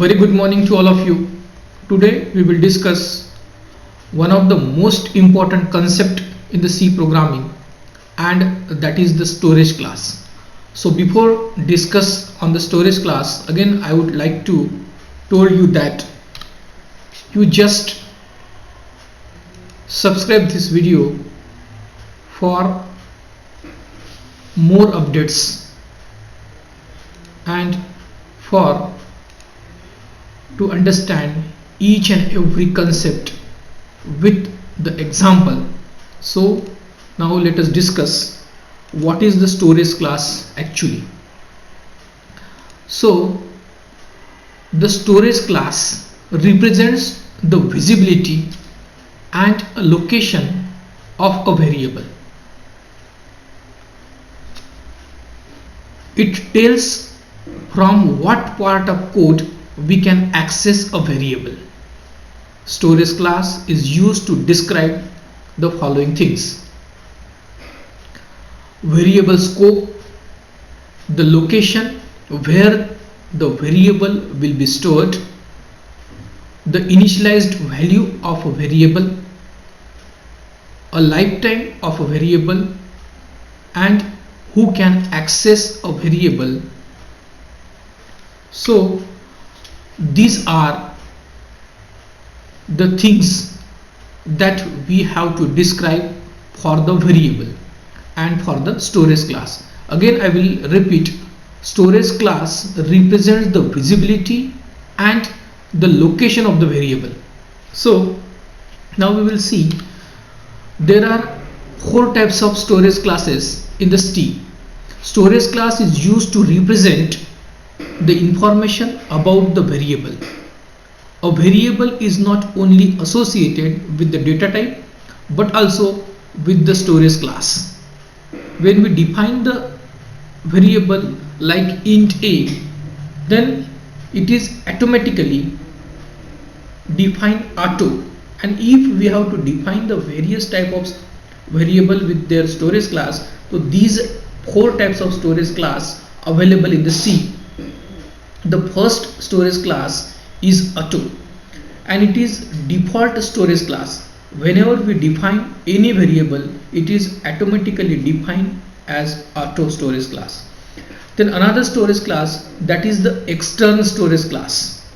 Very good morning to all of you. Today we will discuss one of the most important concept in the C programming, and that is the storage class. So before discuss on the storage class, again I would like to tell you that you just subscribe this video for more updates and for to understand each and every concept with the example. So now let us discuss what is the storage class actually. So the storage class represents the visibility and a location of a variable. It tells from what part of code we can access a variable. Storage class is used to describe the following things: variable scope, the location where the variable will be stored, the initialized value of a variable, a lifetime of a variable, and who can access a variable. So these are the things that we have to describe for the variable and for the storage class. Again I will repeat, storage class represents the visibility and the location of the variable. So now we will see there are four types of storage classes in the C. Storage class is used to represent the information about the variable. A variable is not only associated with the data type but also with the storage class. When we define the variable like int a, then it is automatically defined auto, and if we have to define the various type of variable with their storage class, so these four types of storage class available in the C. The first storage class is auto, and it is default storage class. Whenever we define any variable, it is automatically defined as auto storage class. Then another storage class, that is the external storage class.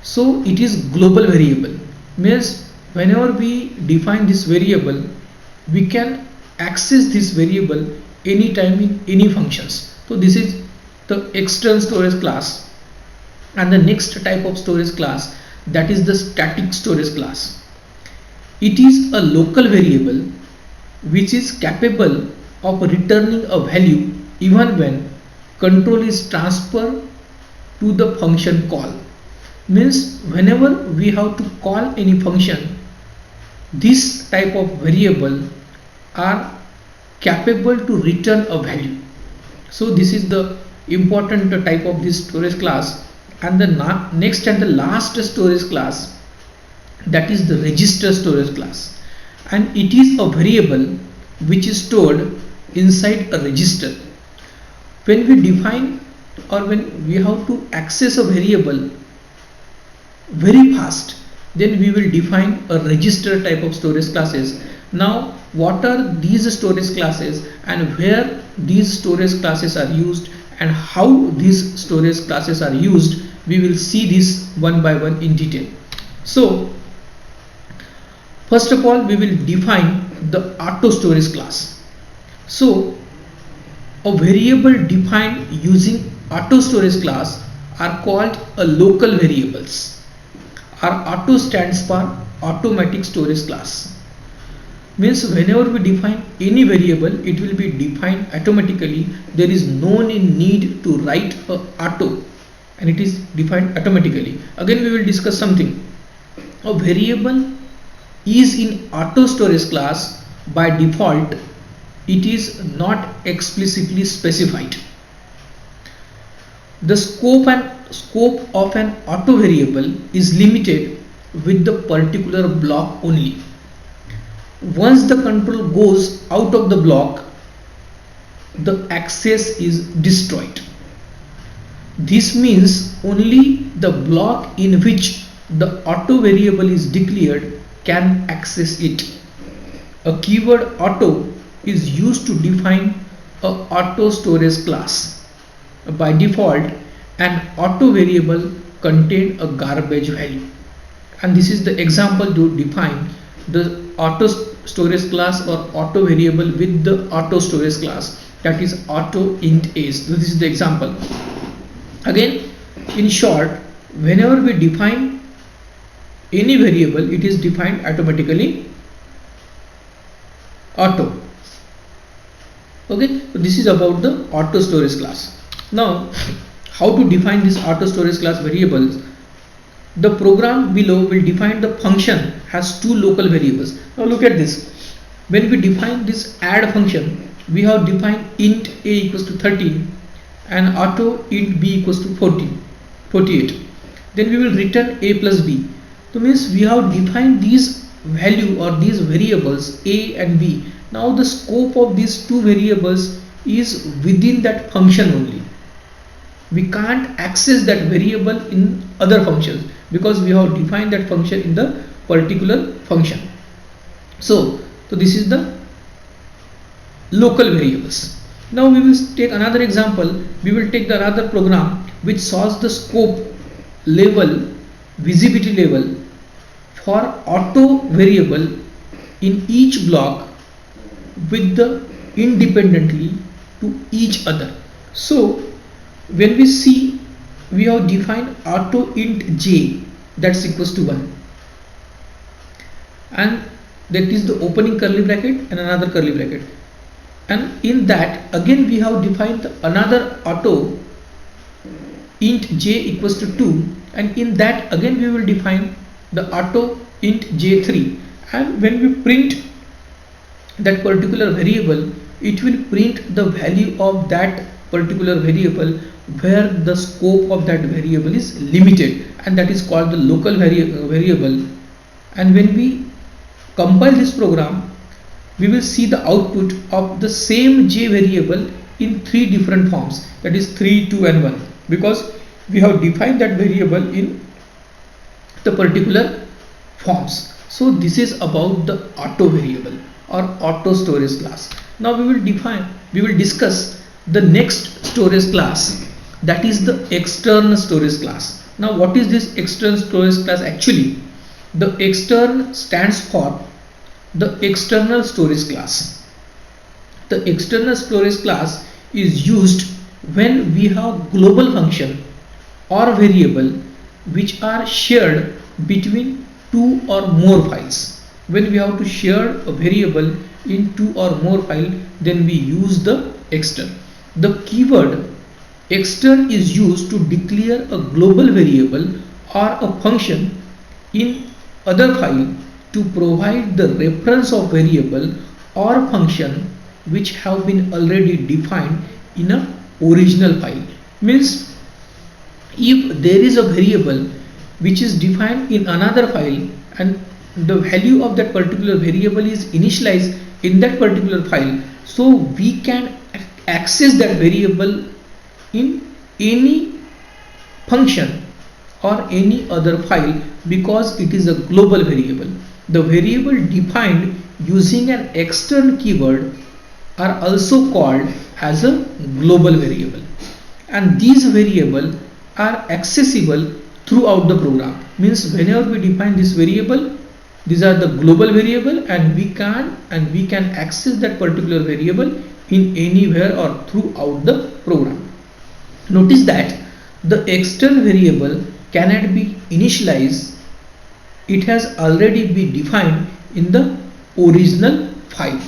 So it is global variable, means whenever we define this variable, we can access this variable anytime in any functions. So this is the external storage class. And the next type of storage class, that is the static storage class. It is a local variable which is capable of returning a value even when control is transferred to the function call. Means whenever we have to call any function, this type of variable are capable to return a value. So this is the important type of this storage class. And the next and the last storage class, that is the register storage class, and it is a variable which is stored inside a register. When we define or when we have to access a variable very fast, then we will define a register type of storage classes. Now what are these storage classes and where these storage classes are used and how these storage classes are used, we will see this one by one in detail. So first of all, we will define the auto storage class. So a variable defined using auto storage class are called a local variables. Our auto stands for automatic storage class. Means whenever we define any variable, it will be defined automatically. There is no need to write a auto, and it is defined automatically. Again we will discuss something. A variable is in auto storage class by default. It is not explicitly specified. The scope of an auto variable is limited with the particular block only. Once the control goes out of the block, the access is destroyed. This means only the block in which the auto variable is declared can access it. A keyword auto is used to define a auto storage class. By default, an auto variable contains a garbage value, and this is the example to define the auto storage class or auto variable with the auto storage class, that is auto int age. So this is the example. Again, in short, whenever we define any variable, it is defined automatically auto. Okay, so this is about the auto storage class. Now, how to define this auto storage class variables? The program below will define the function has two local variables. Now look at this. When we define this add function, we have defined int a equals to 13 and auto int b equals to 48. Then we will return a plus b. So means we have defined these value or these variables a and b. Now the scope of these two variables is within that function only. We can't access that variable in other functions because we have defined that function in the particular function. So this is the local variables. Now we will take another example. We will take the another program which solves the scope level, visibility level for auto variable in each block with the independently to each other. So when we see, we have defined auto int j, that's equals to 1, and that is the opening curly bracket and another curly bracket, and in that again we have defined another auto int j equals to 2, and in that again we will define the auto int j3, and when we print that particular variable, it will print the value of that particular variable where the scope of that variable is limited, and that is called the local variable. And when we compile this program, we will see the output of the same j variable in three different forms, that is 3, 2 and 1, because we have defined that variable in the particular forms. So this is about the auto variable or auto storage class. Now we will discuss the next storage class, that is the external storage class. Now what is this external storage class actually? The external stands for the external storage class. The external storage class is used when we have global function or variable which are shared between two or more files. When we have to share a variable in two or more files, then we use the extern. The keyword extern is used to declare a global variable or a function in other file to provide the reference of variable or function which have been already defined in a original file. Means if there is a variable which is defined in another file and the value of that particular variable is initialized in that particular file, so we can access that variable in any function or any other file because it is a global variable. The variable defined using an external keyword are also called as a global variable, and these variables are accessible throughout the program. Means whenever we define this variable, these are the global variable, and we can access that particular variable in anywhere or throughout the program. Notice that the external variable cannot be initialized, it has already been defined in the original file,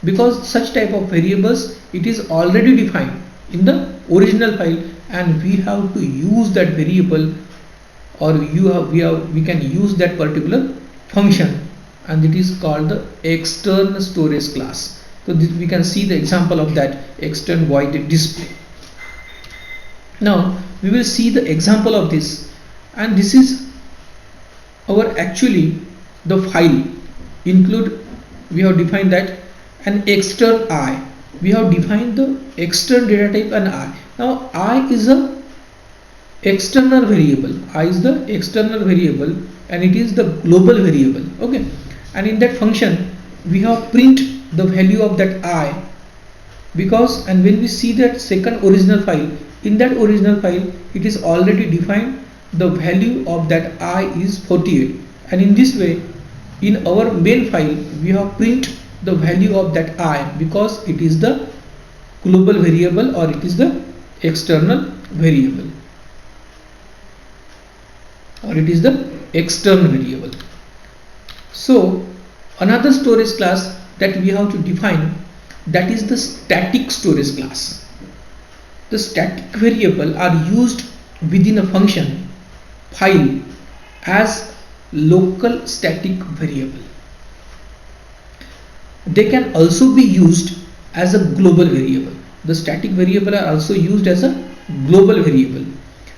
because such type of variables, it is already defined in the original file, and we have to use that variable, or we can use that particular function, and it is called the external storage class. So we can see the example of that external void display. Now we will see the example of this, and this is our actually the file include. We have defined that an external I, we have defined the external data type and I. Now I is a external variable. I is the external variable and it is the global variable. Okay, and in that function we have print the value of that I, because and when we see that second original file, in that original file it is already defined the value of that I is 48, and in this way in our main file we have print the value of that I because it is the global variable or it is the external variable or it is the external variable. So another storage class that we have to define, that is the static storage class. The static variable are used within a function file as local static variable. They can also be used as a global variable. The static variable are also used as a global variable,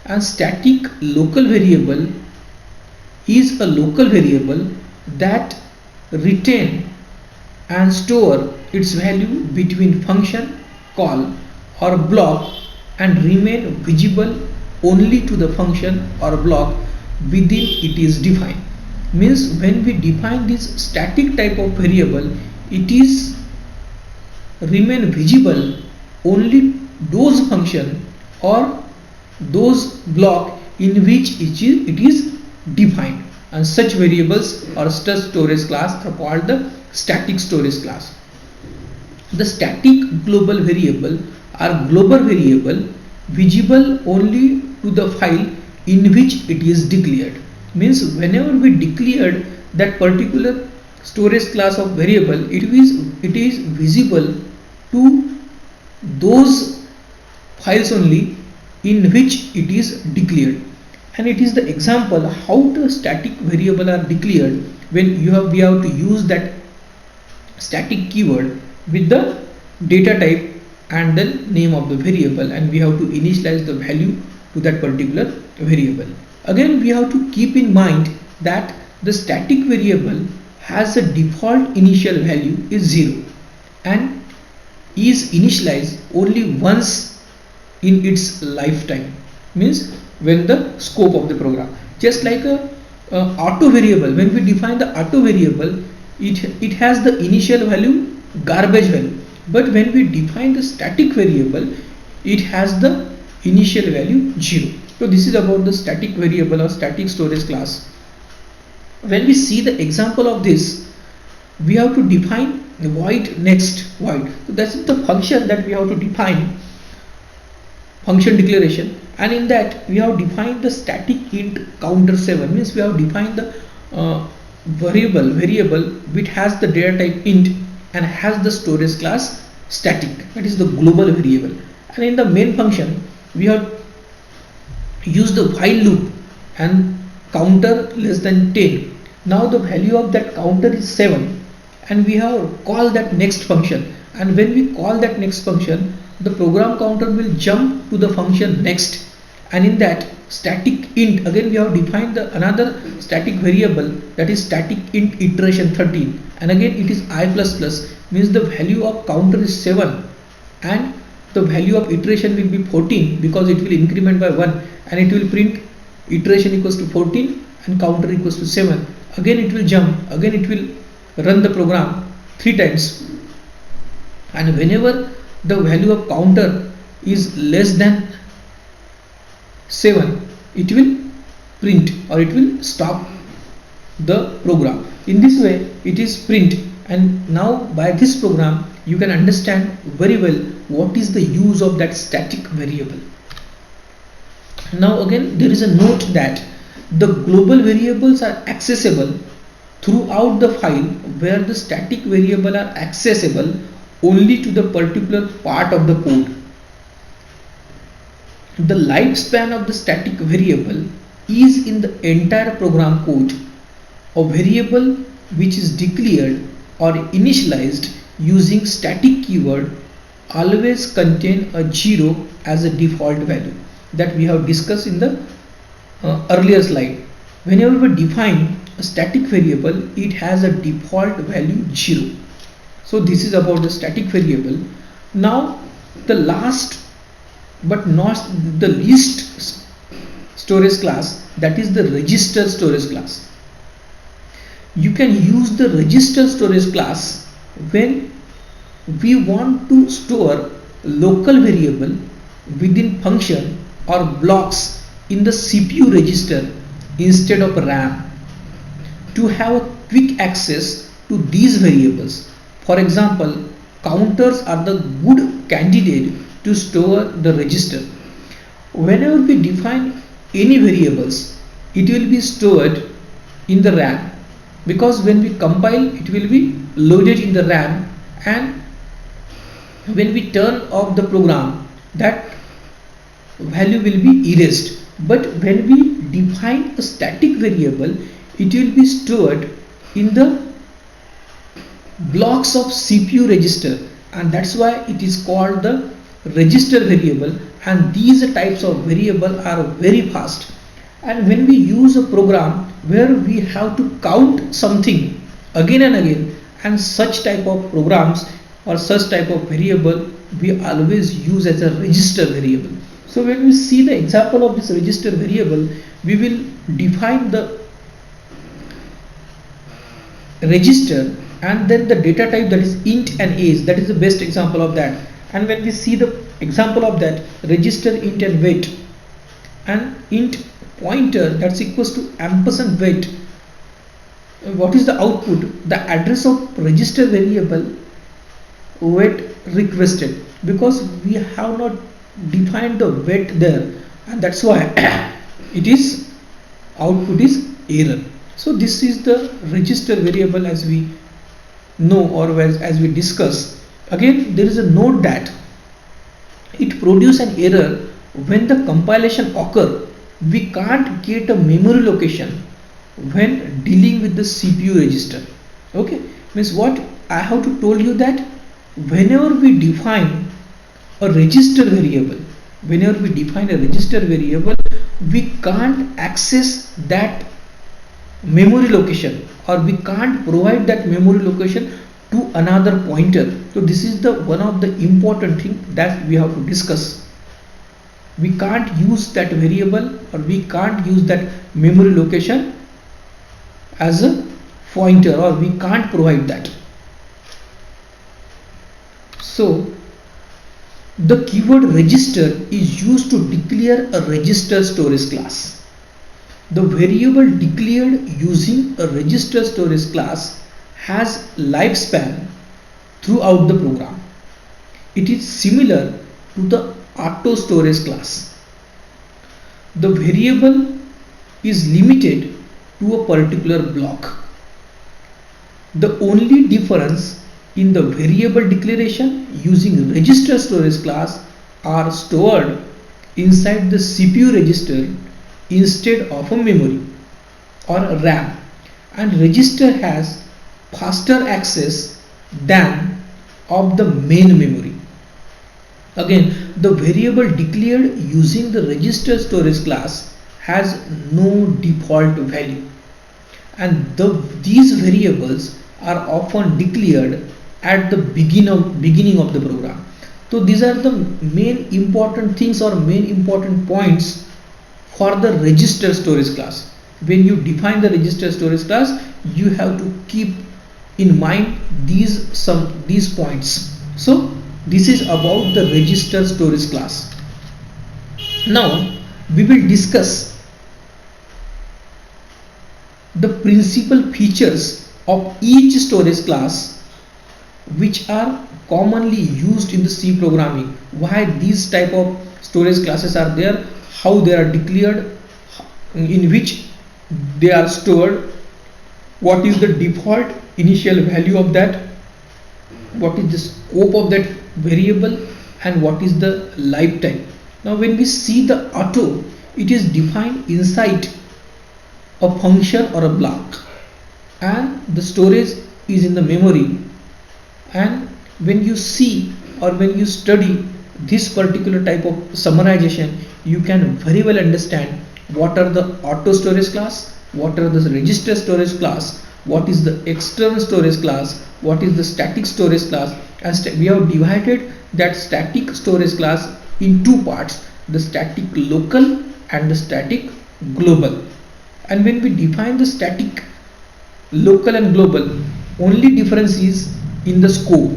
and static local variable is a local variable that retain and store its value between function call or block and remain visible only to the function or block within it is defined. Means when we define this static type of variable, it is remain visible only those function or those block in which it is defined, and such variables or such storage class are called the static storage class. The static global variable are global variable visible only to the file in which it is declared. Means whenever we declared that particular storage class of variable, it is visible to those files only in which it is declared. And it is the example how the static variable are declared when we have to use that static keyword with the data type and the name of the variable, and we have to initialize the value to that particular variable. Again, we have to keep in mind that the static variable has a default initial value is 0 and is initialized only once in its lifetime, means when the scope of the program, just like a auto variable, when we define the auto variable, it has the initial value garbage value, but when we define the static variable, it has the initial value 0. So this is about the static variable or static storage class. When we see the example of this, we have to define void next void. So that's the function that we have to define, function declaration, and in that we have defined the static int counter 7, means we have defined the variable which has the data type int and has the storage class static, that is the global variable. And in the main function we have used the while loop and counter less than 10. Now the value of that counter is 7 and we have called that next function, and when we call that next function, the program counter will jump to the function next, and in that static int again we have defined the another static variable, that is static int iteration 13, and again it is I++, means the value of counter is 7 and the value of iteration will be 14 because it will increment by 1, and it will print iteration equals to 14 and counter equals to 7. Again it will jump, again it will run the program 3 times, and whenever the value of counter is less than 7, it will print or it will stop the program. In this way it is print, and now by this program you can understand very well what is the use of that static variable. Now again there is a note that the global variables are accessible throughout the file, where the static variable are accessible only to the particular part of the code. The lifespan of the static variable is in the entire program code. A variable which is declared or initialized using static keyword always contain a 0 as a default value, that we have discussed in the earlier slide. Whenever we define a static variable, it has a default value 0. So this is about the static variable. Now the last but not the least storage class, that is the register storage class. You can use the register storage class when we want to store local variable within function or blocks in the CPU register instead of RAM to have a quick access to these variables. For example, counters are the good candidate to store the register. Whenever we define any variables, it will be stored in the RAM, because when we compile it will be loaded in the RAM, and when we turn off the program that value will be erased. But when we define a static variable, it will be stored in the blocks of CPU register, and that's why it is called the register variable. And these types of variable are very fast, and when we use a program where we have to count something again and again, and such type of programs or such type of variable we always use as a register variable. So when we see the example of this register variable, we will define the register and then the data type, that is int and age. That is the best example of that. And when we see the example of that, register int and weight, and int pointer that's equals to ampersand weight, what is the output? The address of register variable weight requested, because we have not defined the weight there, and that's why it is output is error. So this is the register variable as we know, or as we discuss. Again, there is a note that it produces an error when the compilation occur. We can't get a memory location when dealing with the CPU register. Okay, means what I have to told you, that whenever we define a register variable, we can't access that memory location, or we can't provide that memory location to another pointer. So this is the one of the important thing that we have to discuss. We can't use that variable, or we can't use that memory location as a pointer, or we can't provide that. So the keyword register is used to declare a register storage class. The variable declared using a register storage class has lifespan throughout the program. It is similar to the auto storage class. The variable is limited to a particular block. The only difference in the variable declaration using register storage class are stored inside the CPU register instead of a memory or a RAM, and register has faster access than of the main memory. Again, the variable declared using the register storage class has no default value, and these variables are often declared at the beginning of the program. So these are the main important things or main important points for the register storage class. When you define the register storage class, you have to keep in mind these points. So this is about the register storage class. Now we will discuss the principal features of each storage class which are commonly used in the C programming. Why these type of storage classes are there, how they are declared, in which they are stored, what is the default initial value of that, what is the scope of that variable, and what is the lifetime. Now when we see the auto, it is defined inside a function or a block, and the storage is in the memory. And when you see or when you study this particular type of summarization, you can very well understand what are the auto storage class, what are the register storage class, what is the external storage class, what is the static storage class. And we have divided that static storage class in two parts, the static local and the static global. And when we define the static, local and global, only difference is in the scope.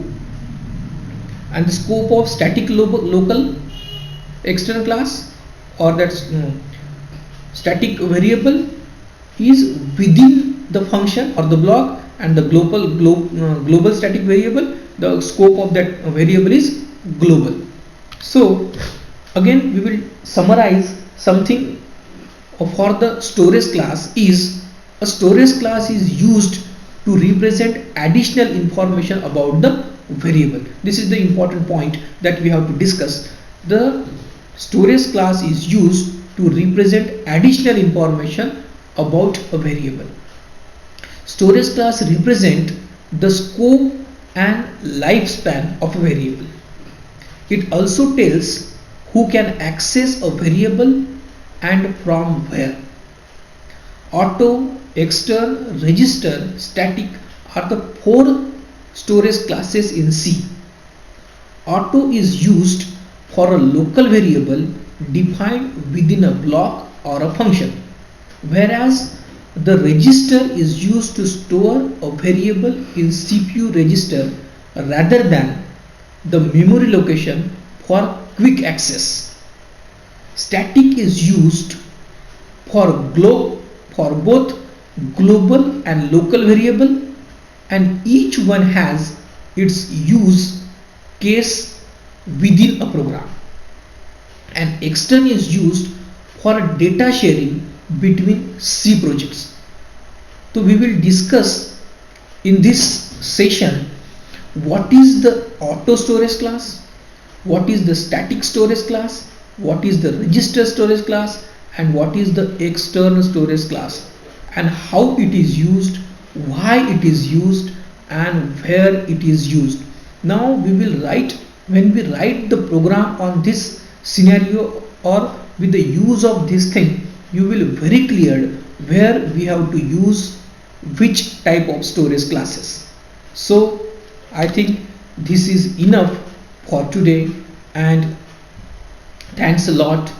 And the scope of static local external class, or that's static variable, is within the function or the block, and the global static variable, the scope of that variable is global. So again we will summarize something for the storage class. Is a storage class is used to represent additional information about the variable. This is the important point that we have to discuss. The storage class is used to represent additional information about a variable. Storage class represent the scope and lifespan of a variable. It also tells who can access a variable and from where. Auto, extern, register, static are the four storage classes in C. Auto is used for a local variable defined within a block or a function, whereas the register is used to store a variable in CPU register rather than the memory location for quick access. Static is used for both global and local variable, and each one has its use case within a program. And extern is used for data sharing between C projects. So we will discuss in this session what is the auto storage class, what is the static storage class, what is the register storage class, and what is the external storage class, and how it is used, why it is used, and where it is used. Now we will write, when we write the program on this scenario or with the use of this thing, you will very clear where we have to use which type of storage classes. So I think this is enough for today, and thanks a lot.